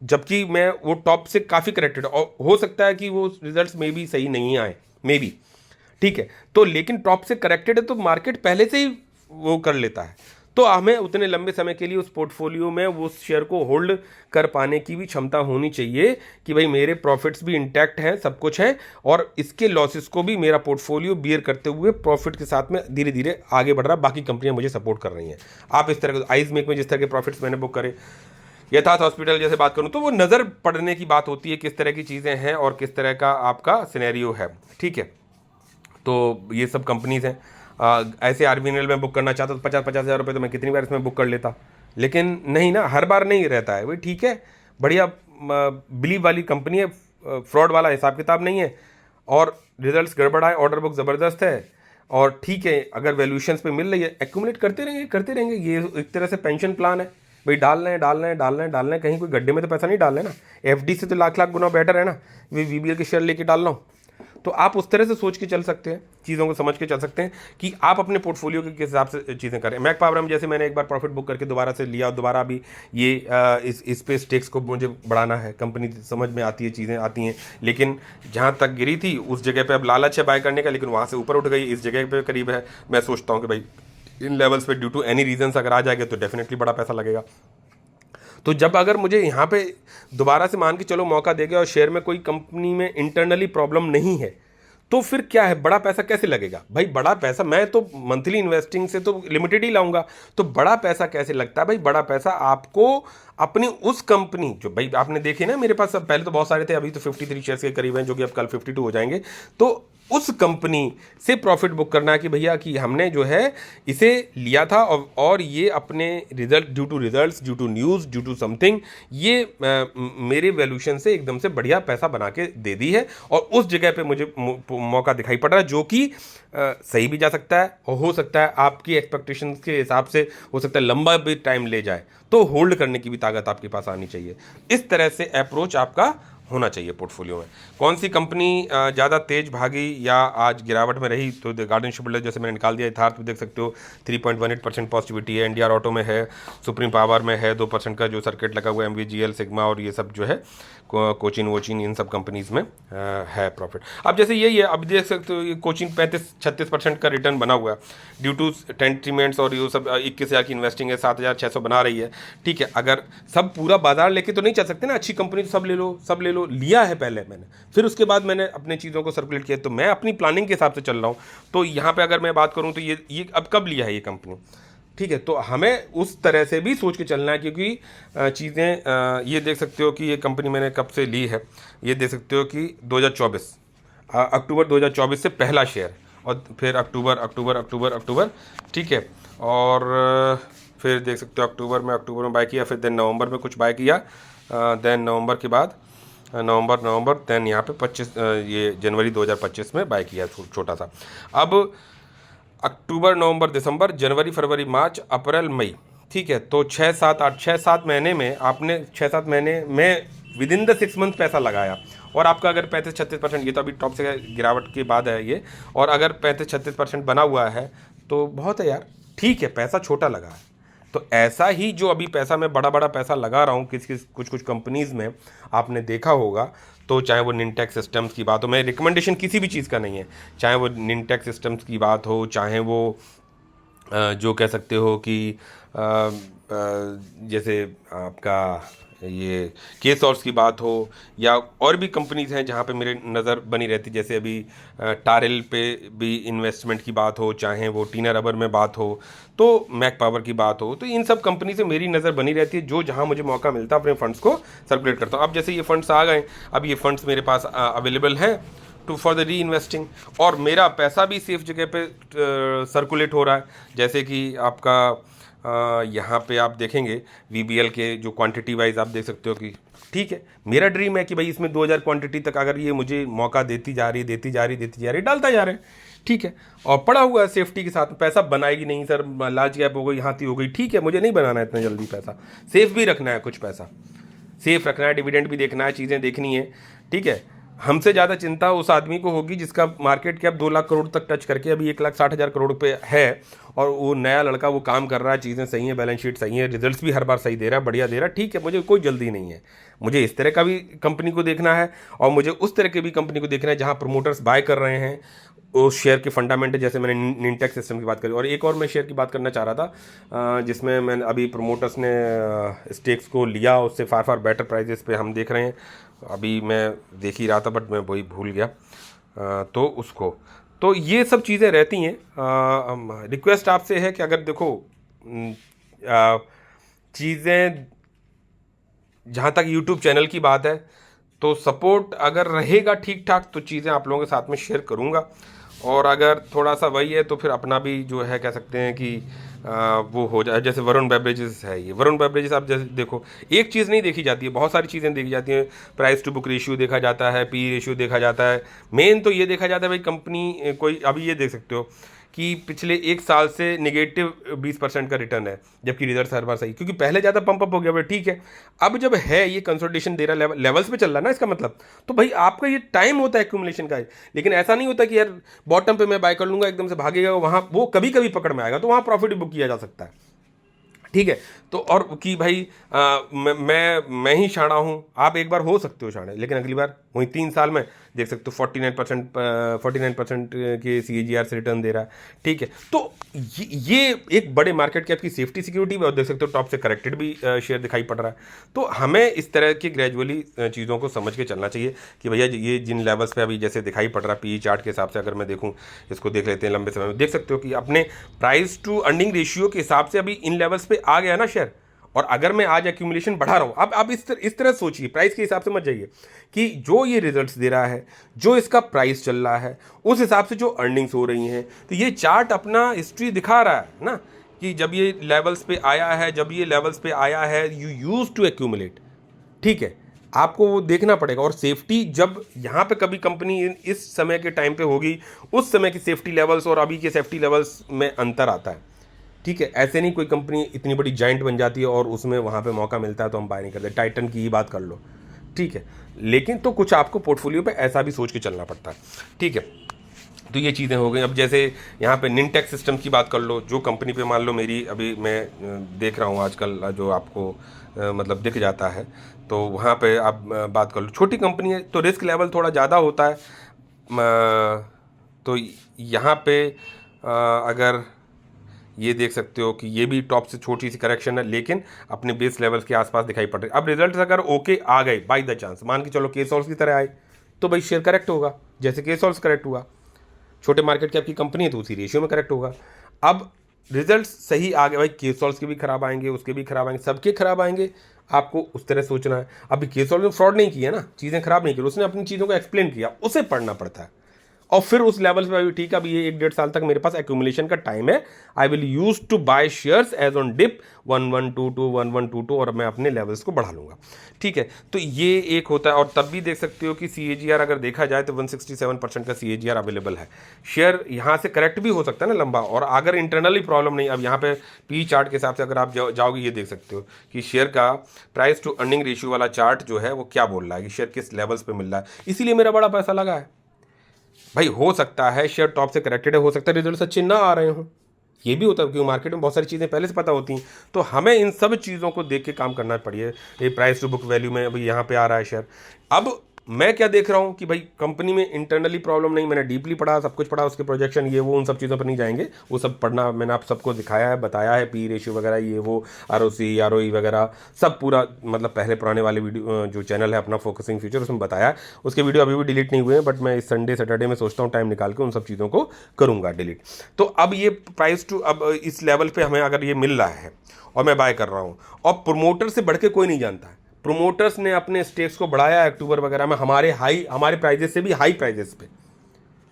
जबकि मैं वो टॉप से काफ़ी करेक्टेड, और हो सकता है कि वो रिजल्ट्स मे बी सही नहीं आए, मे बी, ठीक है। तो लेकिन टॉप से करेक्टेड है तो मार्केट पहले से ही वो कर लेता है, तो हमें उतने लंबे समय के लिए उस पोर्टफोलियो में वो शेयर को होल्ड कर पाने की भी क्षमता होनी चाहिए कि भाई मेरे प्रॉफिट्स भी इंटैक्ट हैं, सब कुछ है, और इसके लॉसेस को भी मेरा पोर्टफोलियो बियर करते हुए प्रॉफिट के साथ में धीरे धीरे आगे बढ़ रहा है। बाकी कंपनियां मुझे सपोर्ट कर रही हैं। आप इस तरह के आइज मेक में जिस तरह के प्रॉफिट्स मैंने बुक करे, यथार्थ हॉस्पिटल जैसे बात करूं, तो वो नज़र पड़ने की बात होती है, किस तरह की चीज़ें हैं और किस तरह का आपका सिनेरियो है, ठीक है। तो ये सब कंपनीज हैं। ऐसे आरबीएनएल में बुक करना चाहता तो 50-50 हज़ार रुपये तो मैं कितनी बार इसमें बुक कर लेता, लेकिन नहीं ना, हर बार नहीं रहता है भाई, ठीक है। बढ़िया बिलीव वाली कंपनी है, फ्रॉड वाला हिसाब किताब नहीं है, और रिजल्ट्स गड़बड़ आए, ऑर्डर बुक ज़बरदस्त है, और ठीक है, अगर वैल्यूएशंस पे मिल रही है, एक्यूमुलेट करते रहेंगे करते रहेंगे। ये एक तरह से पेंशन प्लान है भाई, डाल रहे हैं डाल रहे हैं डाल रहे हैं डाल रहे हैं, कहीं कोई गड्ढे में तो पैसा नहीं डाल रहे ना। एफडी से तो लाख लाख गुना बेटर है ना, वीबीएल के शेयर लेके डाल रहा हूँ। तो आप उस तरह से सोच के चल सकते हैं, चीज़ों को समझ के चल सकते हैं कि आप अपने पोर्टफोलियो के किस हिसाब से चीज़ें करें। मैक पावर में जैसे मैंने एक बार प्रॉफिट बुक करके दोबारा से लिया, दोबारा भी ये इस पे स्टेक्स को मुझे बढ़ाना है, कंपनी समझ में आती है, चीज़ें आती हैं, लेकिन जहाँ तक गिरी थी उस जगह पे अब लालच है बाय करने का, लेकिन वहाँ से ऊपर उठ गई, इस जगह पे करीब है। मैं सोचता हूँ कि भाई इन लेवल्स पे ड्यू टू एनी रीजन्स अगर आ जाएगा तो डेफिनेटली बड़ा पैसा लगेगा। तो जब अगर मुझे यहाँ पे दोबारा से मान के चलो मौका देगा और शेयर में कोई कंपनी में इंटरनली प्रॉब्लम नहीं है, तो फिर क्या है, बड़ा पैसा कैसे लगेगा भाई? बड़ा पैसा मैं तो मंथली इन्वेस्टिंग से तो लिमिटेड ही लाऊंगा, तो बड़ा पैसा कैसे लगता है भाई? बड़ा पैसा आपको अपनी उस कंपनी, जो भाई आपने देखे ना मेरे पास पहले तो बहुत सारे थे, अभी तो 53 शेयर्स के करीब हैं, जो कि अब कल 52 हो जाएंगे। तो उस कंपनी से प्रॉफिट बुक करना कि भैया कि हमने जो है इसे लिया था और ये अपने result, due to results, due to news, due to something, ये मेरे वैल्यूएशन से एकदम से बढ़िया पैसा बना के दे दी है, और उस जगह पे मुझे मौका दिखाई पड़ रहा है, जो कि सही भी जा सकता है और हो सकता है आपकी एक्सपेक्टेशंस के हिसाब से हो सकता है लंबा भी टाइम ले जाए, तो होल्ड करने की भी ताकत आपके पास आनी चाहिए। इस तरह से अप्रोच आपका होना चाहिए पोर्टफोलियो में। कौन सी कंपनी ज़्यादा तेज भागी या आज गिरावट में रही, तो गार्डन शिपबिल्डर जैसे मैंने निकाल दिया, यथार्थ में देख सकते हो 3.18% पॉजिटिविटी है, एनडीआर ऑटो में है, सुप्रीम पावर में है 2% का जो सर्किट लगा हुआ है, एमवीजीएल सिग्मा और ये सब जो है कोचिन वोचिन इन सब कंपनीज़ में है प्रॉफिट। अब जैसे यही है, अब देख सकते हो ये कोचिन 35-36% का रिटर्न बना हुआ है ड्यू टू टेंट्रीमेंट्स और ये सब 21,000 की इन्वेस्टिंग है, 7,600 बना रही है। ठीक है, अगर सब पूरा बाजार लेके तो नहीं चल सकते ना, अच्छी कंपनी तो सब ले लो, सब ले लो, लिया है पहले मैंने, फिर उसके बाद मैंने अपने चीज़ों को सर्कुलेट किया, तो मैं अपनी प्लानिंग के हिसाब से चल रहा हूँ। तो यहाँ पे अगर मैं बात करूँ तो ये अब कब लिया है ये कंपनी, ठीक है, तो हमें उस तरह से भी सोच के चलना है, क्योंकि चीज़ें ये देख सकते हो कि ये कंपनी मैंने कब से ली है, ये देख सकते हो कि 2024 अक्टूबर 2024 से पहला शेयर, और फिर अक्टूबर, ठीक है, और फिर देख सकते हो अक्टूबर में बाय किया, फिर देन नवंबर में कुछ बाय किया, देन नवंबर के बाद नवंबर देन यहाँ पे 25 ये जनवरी 2025 में बाय किया छोटा सा। अब अक्टूबर नवंबर दिसंबर जनवरी फरवरी मार्च अप्रैल मई, ठीक है, तो 6-7 महीने में आपने 6-7 महीने में विद इन द 6 मंथ पैसा लगाया, और आपका अगर 35-36%, ये तो अभी टॉप से गिरावट के बाद है ये, और अगर 35-36% बना हुआ है तो बहुत है यार, ठीक है, पैसा छोटा लगा है। तो ऐसा ही जो अभी पैसा मैं बड़ा पैसा लगा रहा हूँ कुछ कंपनीज़ में, आपने देखा होगा, तो चाहे वो निनटेक सिस्टम्स की बात हो, मैं रिकमेंडेशन किसी भी चीज़ का नहीं है, चाहे वो निनटेक सिस्टम्स की बात हो, चाहे वो जो कह सकते हो कि जैसे आपका ये केसॉर्स की बात हो, या और भी कंपनीज़ हैं जहाँ पे मेरे नज़र बनी रहती, जैसे अभी टारेल पे भी इन्वेस्टमेंट की बात हो, चाहे वो टीना रबर में बात हो, तो मैक पावर की बात हो, तो इन सब कंपनी से मेरी नज़र बनी रहती है, जो जहाँ मुझे मौका मिलता है अपने फंड्स को सर्कुलेट करता हूँ। अब जैसे ये फंड्स आ गए, अब ये फंड्स मेरे पास अवेलेबल हैं टू फॉर द री इन्वेस्टिंग, और मेरा पैसा भी सेफ जगह पे सर्कुलेट हो रहा है। जैसे कि आपका यहाँ पे आप देखेंगे वीबीएल के जो क्वांटिटी वाइज आप देख सकते हो कि ठीक है, मेरा ड्रीम है कि भाई इसमें 2000 क्वांटिटी तक अगर ये मुझे मौका देती जा रही डालता जा रहे हैं, ठीक है, और पड़ा हुआ है सेफ्टी के साथ में, पैसा बनाएगी नहीं सर, लार्ज गैप हो गई, हाथी हो गई, ठीक है, मुझे नहीं बनाना है इतना जल्दी पैसा, सेफ भी रखना है, कुछ पैसा सेफ रखना है, डिविडेंड भी देखना है, चीज़ें देखनी है, ठीक है। हमसे ज़्यादा चिंता उस आदमी को होगी जिसका मार्केट कैप 2 लाख करोड़ तक टच करके अभी 1,60,000 करोड़ पे है, और वो नया लड़का वो काम कर रहा है, चीज़ें सही हैं, बैलेंस शीट सही है, रिजल्ट्स भी हर बार सही दे रहा है, बढ़िया दे रहा है, ठीक है, मुझे कोई जल्दी नहीं है, मुझे इस तरह का भी कंपनी को देखना है, और मुझे उस तरह की भी कंपनी को देखना है जहाँ प्रमोटर्स बाय कर रहे हैं, उस शेयर के फंडामेंटल, जैसे मैंने निनटेक सिस्टम की बात करी, और एक और मैं शेयर की बात करना चाह रहा था जिसमें मैंने अभी प्रमोटर्स ने स्टेक्स को लिया, उससे फार बेटर प्राइजेस पे हम देख रहे हैं, अभी मैं देख ही रहा था बट मैं वही भूल गया, तो उसको, तो ये सब चीज़ें रहती हैं। रिक्वेस्ट आपसे है कि अगर देखो चीज़ें, जहाँ तक यूट्यूब चैनल की बात है, तो सपोर्ट अगर रहेगा ठीक ठाक तो चीज़ें आप लोगों के साथ में शेयर करूँगा, और अगर थोड़ा सा वही है तो फिर अपना भी जो है कह सकते हैं कि वो हो जाए, जैसे वरुण बेवरेजेस है, ये वरुण बेवरेजेस आप जैसे देखो, एक चीज़ नहीं देखी जाती है, बहुत सारी चीज़ें देखी जाती हैं, प्राइस टू बुक रेशियो देखा जाता है, पी रेशियो देखा जाता है, मेन तो ये देखा जाता है भाई कंपनी कोई, अभी ये देख सकते हो कि पिछले 1 साल से नेगेटिव 20% का रिटर्न है, जबकि रिजल्ट हर बार सही, क्योंकि पहले ज़्यादा पंप अप हो गया, ठीक है, अब जब है ये कंसोलिडेशन दे रहा लेवल्स पे चल रहा है ना, इसका मतलब तो भाई आपका ये टाइम होता है एक्यूमुलेशन का, लेकिन ऐसा नहीं होता कि यार बॉटम पे मैं बाय कर लूँगा एकदम से भागेगा, वहाँ वो कभी कभी पकड़ में आएगा, तो वहाँ प्रॉफिट बुक किया जा सकता है, ठीक है। तो और कि भाई मैं ही शाणा हूँ, आप एक बार हो सकते हो शाणे, लेकिन अगली बार वही 3 साल में देख सकते हो 49% के CAGR से रिटर्न दे रहा है, ठीक है। तो ये एक बड़े मार्केट कैप की सेफ्टी सिक्योरिटी भी, और देख सकते हो टॉप से करेक्टेड भी शेयर दिखाई पड़ रहा है। तो हमें इस तरह की ग्रेजुअली चीज़ों को समझ के चलना चाहिए कि भैया ये जिन लेवल्स पे अभी जैसे दिखाई पड़ रहा है, PE चार्ट के हिसाब से अगर मैं देखूँ, इसको देख लेते हैं लंबे समय में, देख सकते हो कि अपने प्राइस टू अर्निंग रेशियो के हिसाब से अभी इन लेवल्स पे आ गया ना शेयर, और अगर मैं आज एक्यूमुलेशन बढ़ा रहा हूँ, अब आप इस तरह सोचिए, प्राइस के हिसाब से मत जाइए कि जो ये रिजल्ट्स दे रहा है, जो इसका प्राइस चल रहा है, उस हिसाब से जो अर्निंग्स हो रही हैं, तो ये चार्ट अपना हिस्ट्री दिखा रहा है ना कि जब ये लेवल्स पे आया है यू यूज टू एक्यूमुलेट, ठीक है, आपको वो देखना पड़ेगा। और सेफ्टी जब यहाँ पे कभी कंपनी इस समय के टाइम पे होगी, उस समय की सेफ्टी लेवल्स और अभी के सेफ्टी लेवल्स में अंतर आता है, ठीक है। ऐसे नहीं कोई कंपनी इतनी बड़ी जाइंट बन जाती है और उसमें वहाँ पे मौका मिलता है तो हम बाय नहीं करते, टाइटन की ही बात कर लो, ठीक है। लेकिन तो कुछ आपको पोर्टफोलियो पे ऐसा भी सोच के चलना पड़ता है, ठीक है। तो ये चीज़ें हो गई। अब जैसे यहाँ पे निनटेक सिस्टम की बात कर लो, जो कंपनी पे मान लो मेरी अभी मैं देख रहा हूँ आजकल जो आपको मतलब दिख जाता है, तो वहाँ पे आप बात कर लो, छोटी कंपनी है तो रिस्क लेवल थोड़ा ज़्यादा होता है। तो यहाँ पे अगर ये देख सकते हो कि ये भी टॉप से छोटी सी करेक्शन है, लेकिन अपने बेस लेवल के आसपास दिखाई पड़ रही है। अब रिजल्ट अगर ओके आ गए बाई द चांस, मान के चलो केसॉल्स की तरह आए, तो भाई शेयर करेक्ट होगा, जैसे केसॉल्स करेक्ट हुआ। छोटे मार्केट कैप की कंपनी है तो उसी रेशियो में करेक्ट होगा। अब रिजल्ट सही आ गए भाई, केसॉल्स के भी खराब आएंगे, उसके भी खराब आएंगे, सबके खराब आएंगे, आपको उस तरह सोचना है। अभी केसॉल्स ने फ्रॉड नहीं किया ना, चीज़ें खराब नहीं की, उसने अपनी चीज़ों को एक्सप्लेन किया, उसे पढ़ना पड़ता है और फिर उस लेवल पे अभी ठीक है, अभी ये 1-1.5 साल तक मेरे पास एक्यूमुलेशन का टाइम है। I will use to buy shares as on dip 1122 1122 और मैं अपने लेवल्स को बढ़ा लूंगा, ठीक है। तो ये एक होता है। और तब भी देख सकते हो कि CAGR अगर देखा जाए तो 167% का CAGR अवेलेबल है। शेयर यहाँ से करेक्ट भी हो सकता है ना लंबा, और अगर इंटरनली प्रॉब्लम नहीं, अब यहाँ पे पी चार्ट के हिसाब से अगर आप जाओगे, ये देख सकते हो कि शेयर का प्राइस टू अर्निंग रेशियो वाला चार्ट जो है वो क्या बोल रहा है कि शेयर किस लेवल्स पे मिल रहा है, इसीलिए मेरा बड़ा पैसा लगा है। भाई हो सकता है शेयर टॉप से करेक्टेड है, हो सकता है रिजल्ट अच्छे ना आ रहे हों, ये भी होता है, क्योंकि मार्केट में बहुत सारी चीज़ें पहले से पता होती हैं। तो हमें इन सब चीज़ों को देख के काम करना पड़िए। ये प्राइस टू बुक वैल्यू में अभी यहाँ पे आ रहा है शेयर। अब मैं क्या देख रहा हूँ कि भाई कंपनी में इंटरनली प्रॉब्लम नहीं, मैंने डीपली पढ़ा, सब कुछ पढ़ा, उसके प्रोजेक्शन ये वो, उन सब चीज़ों पर नहीं जाएंगे, वो सब पढ़ना मैंने आप सबको दिखाया है, बताया है, पी रेशियो वगैरह ये वो, ROC ROE वगैरह सब पूरा, मतलब पहले पुराने वाले वीडियो जो चैनल है अपना फोकसिंग फ्यूचर, उसमें बताया है। उसके वीडियो अभी भी डिलीट नहीं हुए हैं, बट मैं इस संडे सैटरडे में सोचता हूँ टाइम निकाल के उन सब चीज़ों को करूँगा डिलीट। तो अब ये प्राइस टू, अब इस लेवल पर हमें अगर ये मिल रहा है और मैं बाय कर रहा हूँ, और प्रोमोटर से बढ़ के कोई नहीं जानता है, प्रोमोटर्स ने अपने स्टेक्स को बढ़ाया अक्टूबर वगैरह में हमारे प्राइजेस से भी हाई प्राइजेस पे।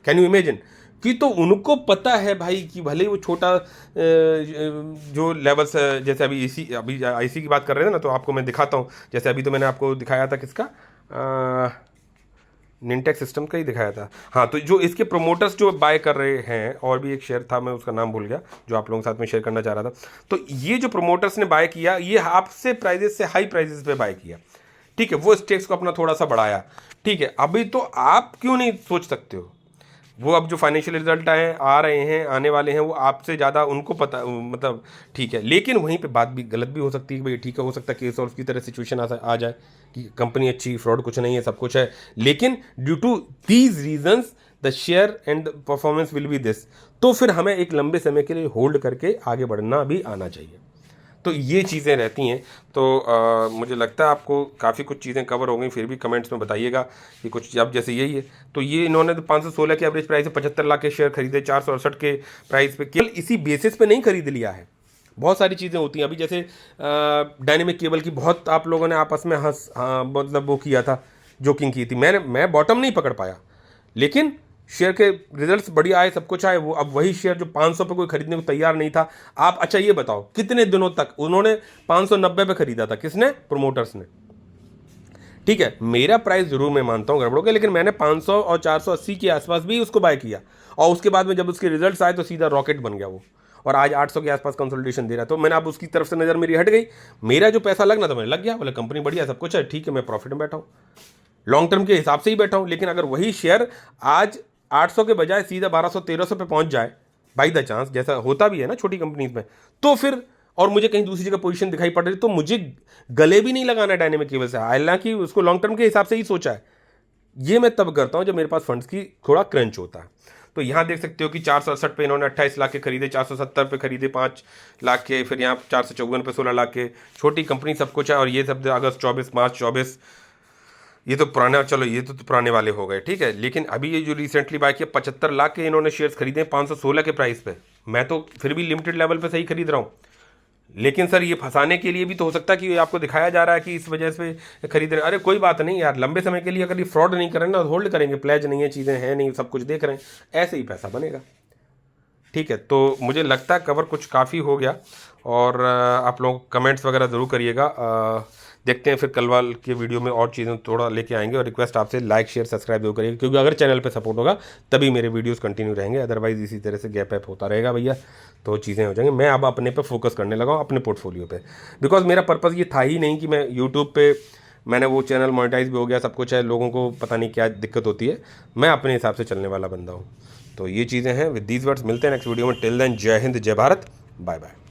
कैन यू इमेजिन कि तो उनको पता है भाई कि भले वो छोटा जो लेवल्स, जैसे अभी IC की बात कर रहे थे ना, तो आपको मैं दिखाता हूँ। जैसे अभी तो मैंने आपको दिखाया था किसका, निनटेक सिस्टम का ही दिखाया था। हाँ, तो जो इसके प्रोमोटर्स जो बाय कर रहे हैं, और भी एक शेयर था मैं उसका नाम भूल गया जो आप लोगों के साथ में शेयर करना चाह रहा था। तो ये जो प्रोमोटर्स ने बाय किया, ये आपसे प्राइजेस से हाई प्राइजेस पे बाय किया, ठीक है, वो स्टेक्स को अपना थोड़ा सा बढ़ाया, ठीक है। अभी तो आप क्यों नहीं सोच सकते हो, वो अब जो फाइनेंशियल रिजल्ट आ रहे हैं, आने वाले हैं, वो आपसे ज़्यादा उनको पता, मतलब ठीक है। लेकिन वहीं पे बात भी गलत भी हो सकती है भाई, ठीक है, हो सकता है केस और उसकी तरह सिचुएशन आ जाए कि कंपनी अच्छी, फ्रॉड कुछ नहीं है, सब कुछ है, लेकिन due to these reasons the share and the performance will be this. तो फिर हमें एक लंबे समय के लिए होल्ड करके आगे बढ़ना भी आना चाहिए। तो ये चीज़ें रहती हैं। तो मुझे लगता है आपको काफ़ी कुछ चीज़ें कवर हो गई, फिर भी कमेंट्स में बताइएगा कि कुछ, अब जैसे यही है, तो ये इन्होंने तो 516 के एवरेज प्राइस से 75 लाख के शेयर खरीदे, 468 के प्राइस पे, केवल इसी बेसिस पे नहीं खरीद लिया है। बहुत सारी चीज़ें होती हैं। अभी जैसे डायनेमिक केबल की बहुत आप लोगों ने आपस में मतलब वो किया था, जोकिंग की थी, मैं बॉटम नहीं पकड़ पाया, लेकिन शेयर के रिजल्ट्स बढ़िया आए, सब कुछ आए। वो अब वही शेयर जो 500 पे कोई खरीदने को तैयार नहीं था, आप अच्छा ये बताओ कितने दिनों तक उन्होंने 590 पे खरीदा था, किसने, प्रोमोटर्स ने, ठीक है। मेरा प्राइस जरूर मैं मानता हूँ गड़बड़ हो गया, लेकिन मैंने 500 और 480 के आसपास भी उसको बाय किया, और उसके बाद में जब उसके रिजल्ट्स आए तो सीधा रॉकेट बन गया वो, और आज 800 के आसपास कंसोलिडेशन दे रहा है। तो मैंने अब उसकी तरफ से नज़र मेरी हट गई, मेरा जो पैसा लगना था मेरे लग गया, बोले कंपनी बढ़िया, सब कुछ है, ठीक है, मैं प्रॉफिट में बैठा हूँ, लॉन्ग टर्म के हिसाब से ही बैठा हूँ। लेकिन अगर वही शेयर आज 800 के बजाय सीधा 1200-1300 पे पहुंच जाए बाई द चांस, जैसा होता भी है ना छोटी कंपनीज में, तो फिर, और मुझे कहीं दूसरी जगह पोजीशन दिखाई पड़ रही, तो मुझे गले भी नहीं लगाना है डायनेमिक केबल से, हालांकि उसको लॉन्ग टर्म के हिसाब से ही सोचा है। ये मैं तब करता हूं जब मेरे पास फंड्स की थोड़ा क्रंच होता है। तो यहां देख सकते हो कि 468 पे इन्होंने 28 लाख के खरीदे, 470 पे खरीदे 5 लाख के, फिर यहाँ 454 पे 16 लाख के, छोटी कंपनी सब कुछ है। और ये सब अगस्त 24, मार्च 24, ये तो पुराना, चलो ये तो पुराने वाले हो गए, ठीक है। लेकिन अभी ये जो रिसेंटली बाय किया, 75 लाख के इन्होंने शेयर्स खरीदे 516 के प्राइस पे। मैं तो फिर भी लिमिटेड लेवल पे सही खरीद रहा हूँ, लेकिन सर ये फंसाने के लिए भी तो हो सकता है कि आपको दिखाया जा रहा है कि इस वजह से खरीद रहे। अरे कोई बात नहीं यार, लंबे समय के लिए अगर ये फ्रॉड नहीं कर रहे ना, होल्ड करेंगे, प्लेज नहीं है, चीज़ें हैं नहीं, सब कुछ देख रहे हैं, ऐसे ही पैसा बनेगा, ठीक है। तो मुझे लगता है कवर कुछ काफ़ी हो गया, और आप लोग कमेंट्स वगैरह ज़रूर करिएगा। देखते हैं फिर कल वाल के वीडियो में और चीज़ें थोड़ा लेके आएंगे, और रिक्वेस्ट आपसे लाइक शेयर सब्सक्राइब जरूर करिएगा, क्योंकि अगर चैनल पे सपोर्ट होगा तभी मेरे वीडियोस कंटिन्यू रहेंगे, अदरवाइज इसी तरह से गैप ऐप होता रहेगा भैया, तो चीज़ें हो जाएंगी। मैं अब अपने पे फोकस करने लगा हूँ, अपने पोर्टफोलियो पे, बिकॉज मेरा पर्पज़ ये था ही नहीं कि मैं यूट्यूब पे मैंने वो चैनल मोनेटाइज भी हो गया, सब कुछ है, लोगों को पता नहीं क्या दिक्कत होती है, मैं अपने हिसाब से चलने वाला बंदा हूँ। तो ये चीज़ें हैं। विद दीज वर्ड्स मिलते हैं नेक्स्ट वीडियो में। टिल देन जय हिंद, जय भारत, बाय बाय।